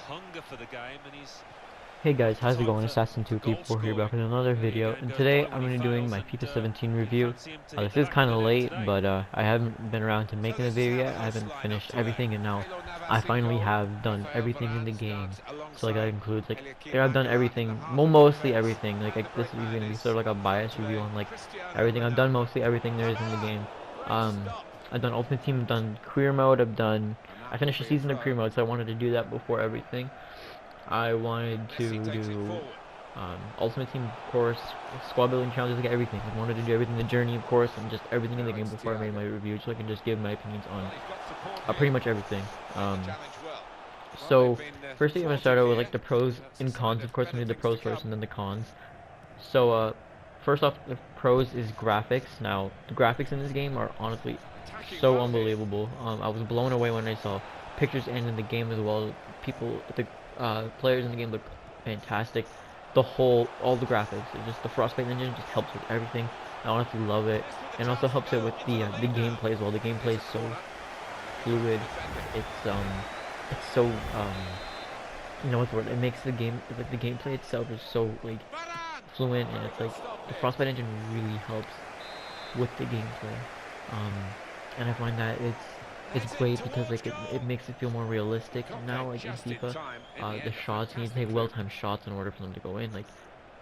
hunger for the game, and he's Hey got guys, the how's it time going? for goal Assassin2People here scoring. back with another Maybe video, getting and goals today going I'm when he going to be doing fails, my and FIFA 17 review. can't seem to hit This the is back of kind the of net late, today. but I haven't been around to making a video yet. I haven't finished everything, and now I finally have done everything in the game. So like that includes like I've done everything, well, mostly everything. This is going to be sort of like a bias review on like everything. I've done mostly everything there is in the game. Um, I've done Ultimate Team, I've done Career Mode, I finished the season of Career Mode, so I wanted to do that before everything. I wanted to do Ultimate Team, of course, squad building challenges, like everything. I wanted to do everything, the journey, of course, and just everything in the game before I made my review, so I can just give my opinions on pretty much everything. So, first thing I'm going to start out with, like, the pros and cons. Of course, I'm going to do the pros first and then the cons. So, first off, the pros is graphics. Now, the graphics in this game are honestly so unbelievable. I was blown away when I saw pictures and in the game as well. The players in the game look fantastic. All the graphics, just the Frostbite engine just helps with everything. I honestly love it, and also helps it with the gameplay as well. The gameplay is so fluid. It's so what's the word? It makes the game like the gameplay itself is so like fluent, and it's like the Frostbite engine really helps with the gameplay. Um, and I find that it's great because like it makes it feel more realistic. Now like in FIFA, the shots you need to take well-timed shots in order for them to go in.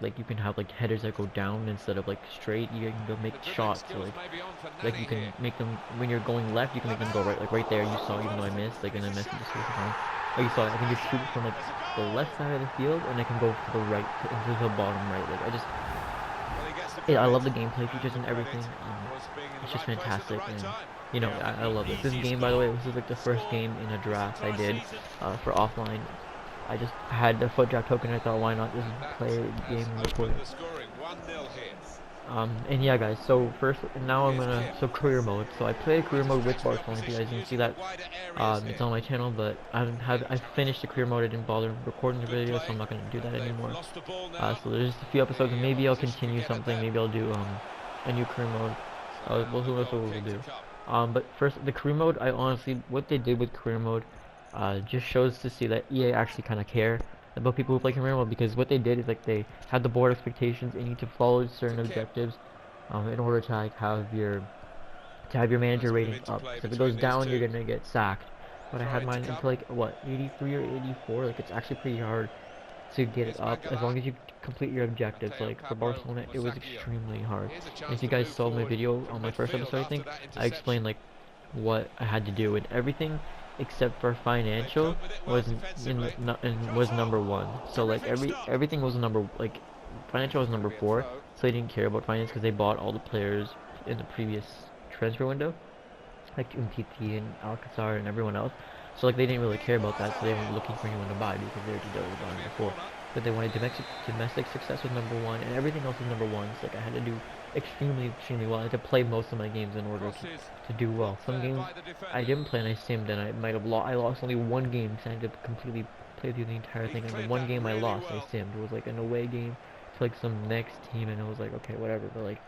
Like you can have like headers that go down instead of like straight. You can go make shots like you can make them when you're going left. You can make them go right, like right there. You saw, even though I missed, like, and I missed it just the time. Like you saw, I can just shoot from like the left side of the field, and I can go to the right, into the bottom right. Like I love the gameplay features and everything. It's just fantastic, and I love this. This game, by the way, this is like the first game in a draft I did for offline. I just had the foot drop token. And I thought, why not just play a game and record it? And yeah, guys. So first, now career mode. So I played career mode with Barcelona. If you guys didn't see that, it's on my channel. But I finished the career mode. I didn't bother recording the video, so I'm not gonna do that anymore. So there's just a few episodes, and maybe I'll continue something. Maybe I'll do a new career mode. Well, who knows what we'll do. But first, the career mode. I honestly, what they did with career mode, just shows to see that EA actually kind of care about people who play career mode, because what they did is like they had the board expectations and you need to follow certain objectives in order to like have your manager rating up. So if it goes down, you're gonna get sacked. But I had mine until like what 83 or 84. Like it's actually pretty hard to get it up as long as you complete your objectives. Like for Barcelona, it was extremely hard. And if you guys saw my video on my first episode, I think I explained like what I had to do, and everything except for financial was number one. So like everything was financial was number four. So they didn't care about finance because they bought all the players in the previous transfer window, like Umtiti and Alcazar and everyone else. So like they didn't really care about that, so they weren't looking for anyone to buy because they were buying before. But they wanted domestic success was number one, and everything else was number one. So like I had to do extremely well. I had to play most of my games in order to do well. Some games I didn't play and I simmed, and I lost only one game because I had to completely play through the entire thing. And the one game I lost, I simmed. It was like an away game to like some next team, and it was like, okay, whatever. But like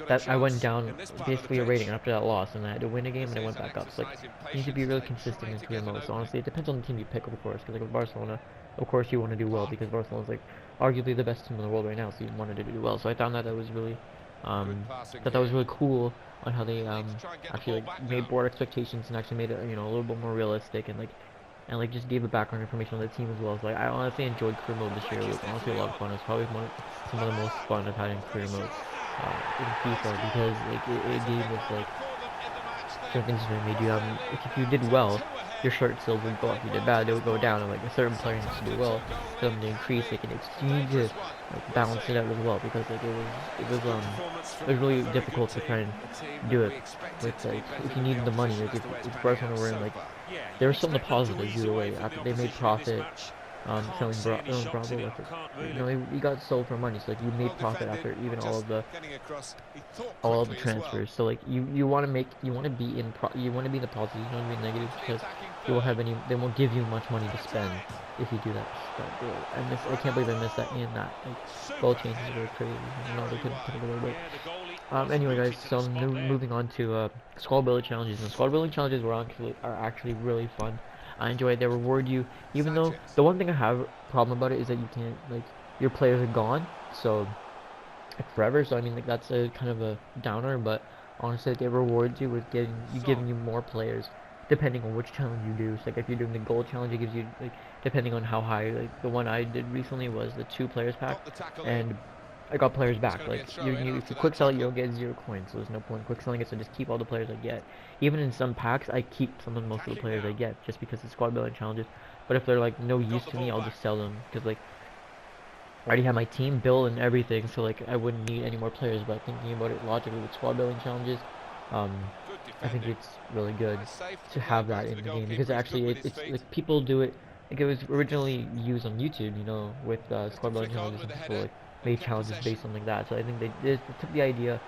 that I went down basically a rating after that loss, and I had to win a game and I went back up. So like you need to be really consistent in career mode. So honestly, it depends on the team you pick, of course. Because like with Barcelona, of course you want to do well because Barcelona's like arguably the best team in the world right now, so you wanted to do well. So I found that that was really cool on how they actually like made board expectations and actually made it a little bit more realistic, and like just gave the background information on the team as well. So like I honestly enjoyed career mode this year. It was honestly a lot of fun. It was probably some of the most fun I've had in career mode in FIFA, because like it gave us like certain things that made you like if you did well, your shirt still would go up. If you did bad, it would go down, and like a certain player needs to do well for them to increase. Like, and you need to like balance it out as well, because like it was really difficult to try and do it with like if you needed the money. Like if Barcelona were in like there were some of the positives either way. After they made profit, selling Bravo, like he got sold for money, so like you made profit after even all of the transfers. So like you want to you want to be in the positive, you don't want to be negative, because they won't give you much money to spend if you do that. I can't believe I missed that in that. Like goal changes were crazy. They couldn't put it away, but anyway, guys, so moving on to squad building challenges. And squad building challenges are actually really fun. I enjoy it. They reward you, even though the one thing I have a problem about it is that you can't, like, your players are gone, so like forever. So I mean, like, that's a kind of a downer, but honestly, like, it rewards you with giving you more players depending on which challenge you do. So like if you're doing the gold challenge, it gives you, like, depending on how high. Like the one I did recently was the 2 players pack, and I got players back. Like if you quick sell it, you don't get 0 coins, so there's no point in quick selling it. So just keep all the players I get. Even in some packs, I keep most of the players I get just because it's squad building challenges. But if they're like no use to me, I'll just sell them because, like, I already have my team built and everything, so like I wouldn't need any more players. But thinking about it logically with squad building challenges, um, I think it's really good to have that in the game because actually it's like people do it. Like it was originally used on YouTube, with squad building challenges, and people like made challenges based on like that. So I think they took the idea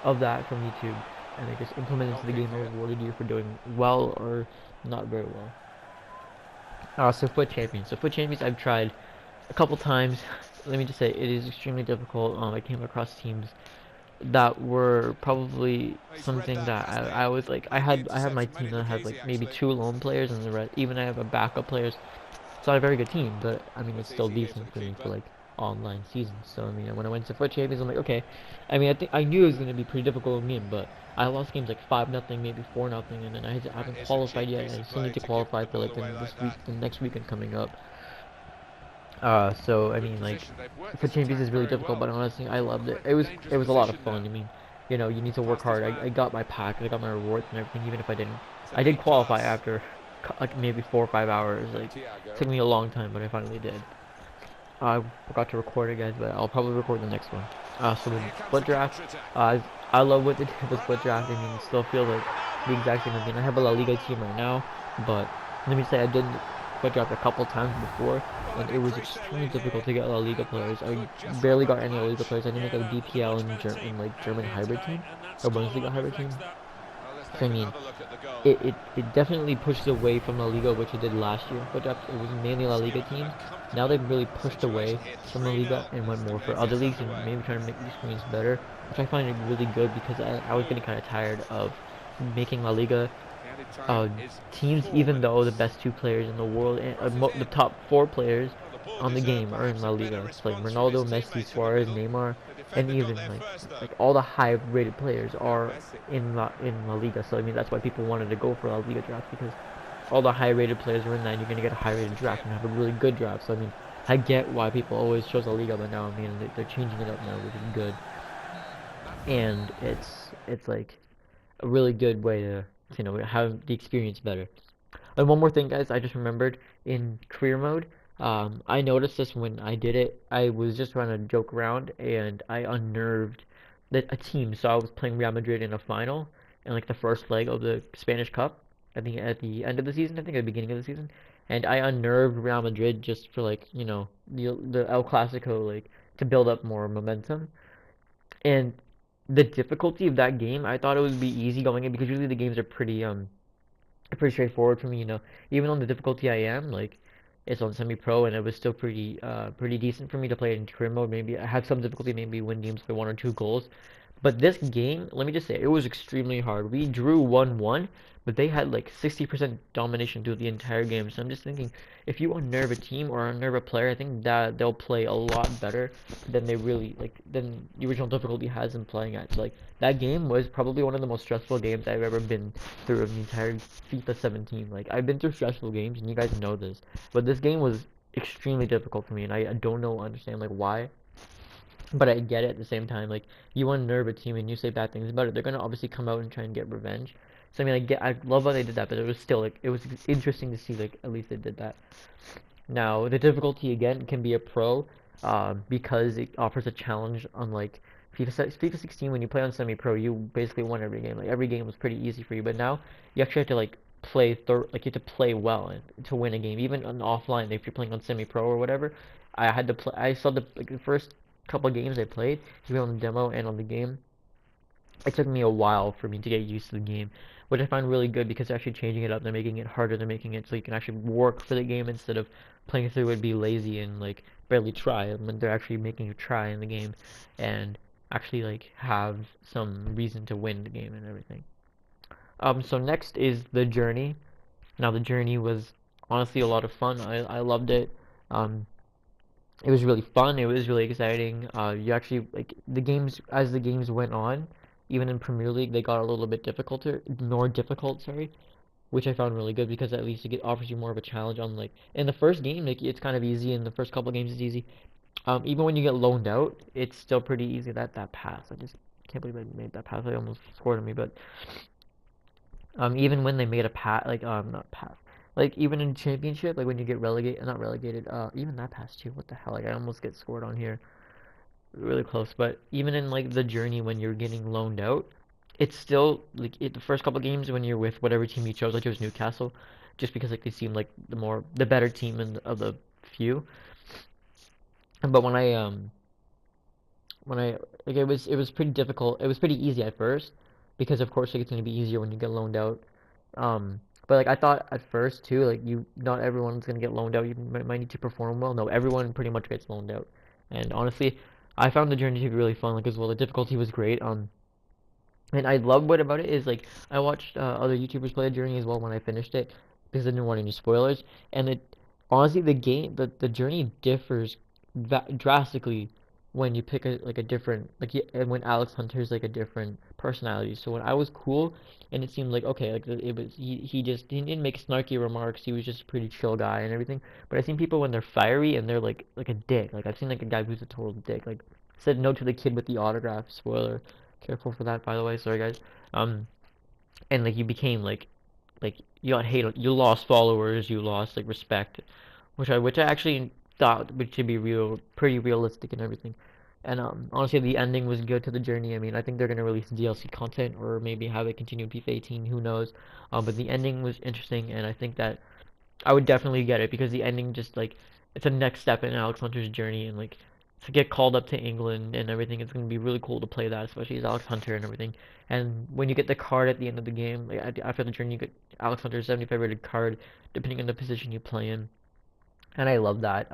of that from YouTube and they just implemented it into the game and rewarded you for doing well or not very well. So foot champions. So foot champions I've tried a couple times. Let me just say it is extremely difficult. I came across teams that were probably something that I was like I had my team that had like maybe 2 lone players and the rest, even I have a backup players. It's not a very good team, but I mean it's still decent for me for like online seasons. So I mean when I went to foot champions, I'm like, okay. I mean I knew it was gonna be pretty difficult in game, but I lost games like 5-0, maybe 4-0, and then I haven't qualified yet. I still need to qualify for like the next weekend coming up. So I mean, like, for champions is really difficult, but honestly, I loved it. It was a lot of fun. I mean, you need to work hard. I got my pack, I got my rewards and everything, even if I didn't. I did qualify after like maybe 4 or 5 hours. Like, it took me a long time, but I finally did. I forgot to record it, guys, but I'll probably record the next one. So the split draft, I love what they did with the split draft. I mean, it still feels like the exact same thing. I have a La Liga team right now, but let me say I did split draft a couple times before, and it was extremely difficult to get La Liga players. I barely got any La Liga players. I didn't make a BPL in like German hybrid team, or Bundesliga hybrid team. So I mean, it definitely pushed away from La Liga, which it did last year. But it was mainly La Liga teams. Now they've really pushed away from La Liga and went more for other leagues and maybe trying to make the experience better, which I find it really good because I was getting kind of tired of making La Liga uh, teams, even though the best 2 players in the world, and the top 4 players on the game are in La Liga. It's like Ronaldo, Messi, Suarez, Neymar, and even like all the high-rated players are in La Liga. So I mean that's why people wanted to go for La Liga draft because all the high-rated players are in that, and you're gonna get a high-rated draft and have a really good draft. So I mean I get why people always chose La Liga, but now I mean they're changing it up now, which is good, and it's like a really good way to have the experience better. And one more thing, guys, I just remembered in career mode. I noticed this when I did it. I was just trying to joke around, and I unnerved a team. So I was playing Real Madrid in a final, and like the first leg of the Spanish Cup, at the end of the season, I think at the beginning of the season, and I unnerved Real Madrid just for like the El Clasico, like to build up more momentum. And the difficulty of that game, I thought it would be easy going in because usually the games are pretty straightforward for me. Even on the difficulty I am, like, it's on semi-pro, and it was still pretty decent for me to play in career mode. Maybe I had some difficulty, maybe win games by 1 or 2 goals. But this game, let me just say, it was extremely hard. We drew 1-1, but they had like 60% domination through the entire game. So I'm just thinking, if you unnerve a team or unnerve a player, I think that they'll play a lot better than than the original difficulty has them playing at. So, like, that game was probably one of the most stressful games I've ever been through in the entire FIFA 17. Like, I've been through stressful games, and you guys know this, but this game was extremely difficult for me, and I don't understand like why. But I get it at the same time. Like, you unnerve a team and you say bad things about it, they're gonna obviously come out and try and get revenge. So I mean, I love how they did that, but it was still like it was interesting to see like at least they did that. Now the difficulty again can be a pro, because it offers a challenge. Unlike FIFA 16, when you play on semi-pro, you basically won every game. Like every game was pretty easy for you, but now you actually have to like like you have to play well to win a game, even on offline. If you're playing on semi-pro or whatever, I had to play. I saw the first couple games I played, even on the demo and on the game. It took me a while for me to get used to the game, which I find really good because they're actually changing it up. They're making it harder. They're making it so you can actually work for the game instead of playing through it, be lazy and like barely try. When they're actually making you try in the game and actually like have some reason to win the game and everything. So next is the journey. Now the journey was honestly a lot of fun. I loved it. Um, it was really fun. It was really exciting. You actually like the games as the games went on, even in Premier League, they got a little bit more difficult. Sorry, which I found really good because at least offers you more of a challenge on like in the first game, like it's kind of easy. In the first couple of games, it's easy. Even when you get loaned out, it's still pretty easy. That pass, I just can't believe I made that pass. I almost scored on me, but even when they made a pass, like not pass, like even in championship, like when you get relegated, not relegated, even that pass too. What the hell? Like I almost get scored on here, really close. But even in like the journey when you're getting loaned out, it's still like the first couple games when you're with whatever team you chose. Like it was Newcastle, just because like they seem like the better team of the few. But when I like it was pretty difficult. It was pretty easy at first because of course like, it's gonna be easier when you get loaned out. But like I thought at first too, like not everyone's gonna get loaned out. You might need to perform well. No, everyone pretty much gets loaned out. And honestly, I found the journey to be really fun. Like as well, the difficulty was great. And I love what about it is like I watched other YouTubers play the journey as well when I finished it because I didn't want any spoilers. And it honestly the journey differs drastically when you pick a different and when Alex Hunter's like a different personality. So when I was cool and it seemed like okay like it was he didn't make snarky remarks. He was just a pretty chill guy and everything. But I've seen people when they're fiery and they're like a dick. Like I've seen like a guy who's a total dick. Like said no to the kid with the autograph. Spoiler. Careful for that, by the way. Sorry, guys. And like you became like you got hate, you lost followers, you lost like respect, which I actually thought would should be pretty realistic and everything. And honestly, the ending was good to the journey. I mean, I think they're gonna release DLC content or maybe have it continue FIFA 18. Who knows? But the ending was interesting, and I think that I would definitely get it because the ending just like it's a next step in Alex Hunter's journey and like to get called up to England and everything. It's gonna be really cool to play that, especially as Alex Hunter and everything. And when you get the card at the end of the game, like after the journey, you get Alex Hunter's 75 rated card, depending on the position you play in. And I love that.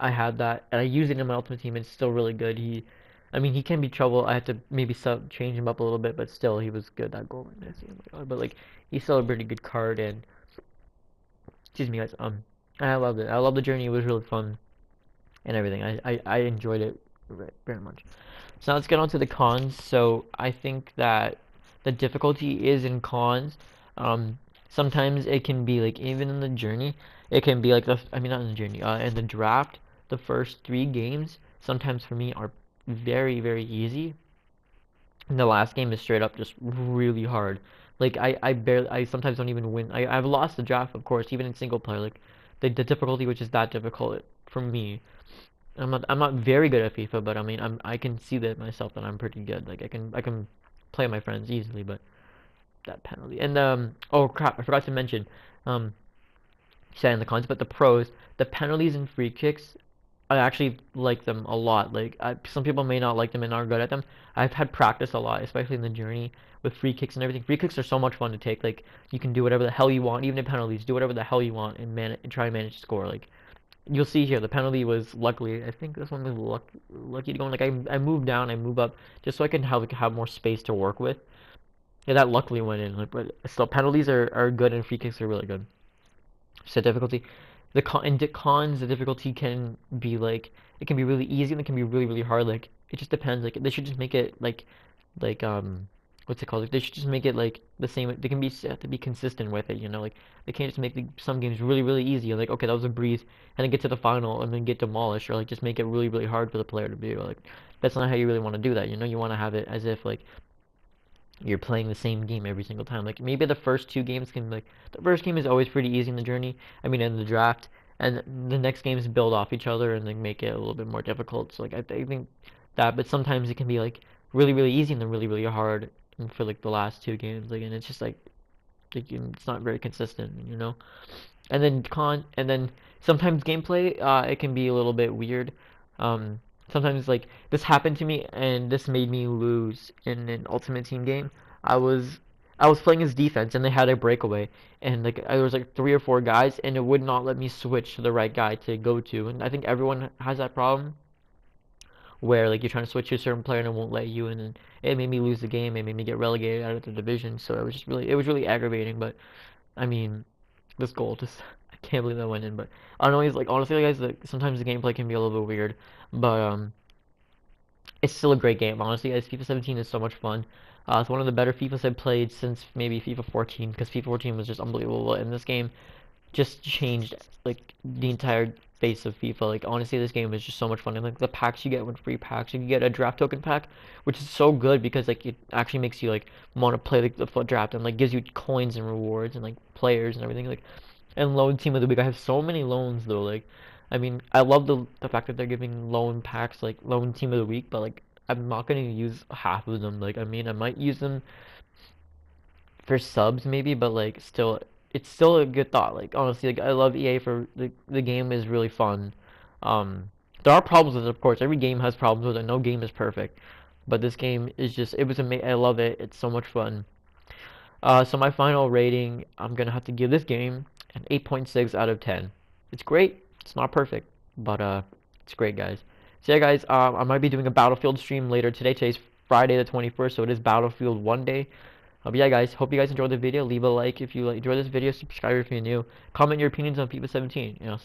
I had that and I use it in my ultimate team. It's still really good. I mean, he can be trouble. I had to maybe change him up a little bit, but still, he was good. That goal, but like he's still a pretty good card and excuse me guys, I loved it. I love the journey. It was really fun and everything. I enjoyed it very much. So now let's get on to the cons. So I think that the difficulty is in cons. Sometimes it can be like even in the journey, it can be like I mean not in the journey, in the draft, the first 3 games sometimes for me are very easy. And the last game is straight up just really hard. Like I sometimes don't even win. I've lost the draft, of course, even in single player. Like the difficulty, which is that difficult for me. I'm not very good at FIFA, but I mean I can see that myself that I'm pretty good. Like I can play my friends easily, but that penalty and oh crap, I forgot to mention um saying the cons, but the pros, the penalties and free kicks I actually like them a lot. Like some people may not like them and aren't good at them. I've had practice a lot, especially in the journey with free kicks and everything. Free kicks are so much fun to take. Like you can do whatever the hell you want, even in penalties. Do whatever the hell you want and try and manage to score. Like you'll see here, the penalty was luckily. I think this one was lucky to go in. Like I moved down, I move up, just so I can have more space to work with. Yeah, that luckily went in. Like, but still, penalties are good and free kicks are really good. So difficulty, cons, the difficulty can be like it can be really easy and it can be really hard. Like it just depends. Like they should just make it like what's it called? Like, they should just make it like the same. They can be have to be consistent with it. Like they can't just make some games really easy. Like okay, that was a breeze, and then get to the final and then get demolished, or like just make it really hard for the player to be like. That's not how you really want to do that. You want to have it as if like you're playing the same game every single time. Like maybe the first 2 games can like the first game is always pretty easy in the journey. I mean in the draft, and the next games build off each other and then make it a little bit more difficult. So like I think that, but sometimes it can be like really easy and then really hard for like the last 2 games. Like and it's just like it's not very consistent. And then sometimes gameplay it can be a little bit weird. Um, Sometimes like this happened to me and this made me lose in an ultimate team game. I was I was playing as defense and they had a breakaway and like there was like 3 or 4 guys and it would not let me switch to the right guy to go to, and I think everyone has that problem where like you're trying to switch to a certain player and it won't let you, and then it made me lose the game. It made me get relegated out of the division, so it was really aggravating. But I mean, this goal just can't believe that went in. But I don't know. He's like honestly, guys, like, sometimes the gameplay can be a little bit weird, but it's still a great game. Honestly, guys, FIFA 17 is so much fun. It's one of the better FIFAs I've played since maybe FIFA 14, because FIFA 14 was just unbelievable, and this game just changed like the entire face of FIFA. Like honestly, this game is just so much fun. And like the packs you get with free packs, you can get a draft token pack, which is so good because like it actually makes you like want to play like the foot draft and like gives you coins and rewards and like players and everything. Like and loan team of the week. I have so many loans though. Like I mean, I love the fact that they're giving loan packs like loan team of the week, but like I'm not gonna use half of them. Like I mean, I might use them for subs maybe, but like still, it's still a good thought. Like honestly, like I love EA for the game is really fun. There are problems with it, of course. Every game has problems with it. No game is perfect, but this game is just it was amazing. I love it. It's so much fun. So my final rating, I'm gonna have to give this game an 8.6 out of 10. It's great. It's not perfect, but it's great, guys. So yeah, guys, I might be doing a Battlefield stream later today. Today's Friday the 21st, so it is Battlefield 1 day. But yeah, guys, hope you guys enjoyed the video. Leave a like if you enjoyed this video. Subscribe if you're new. Comment your opinions on FIFA 17. You know.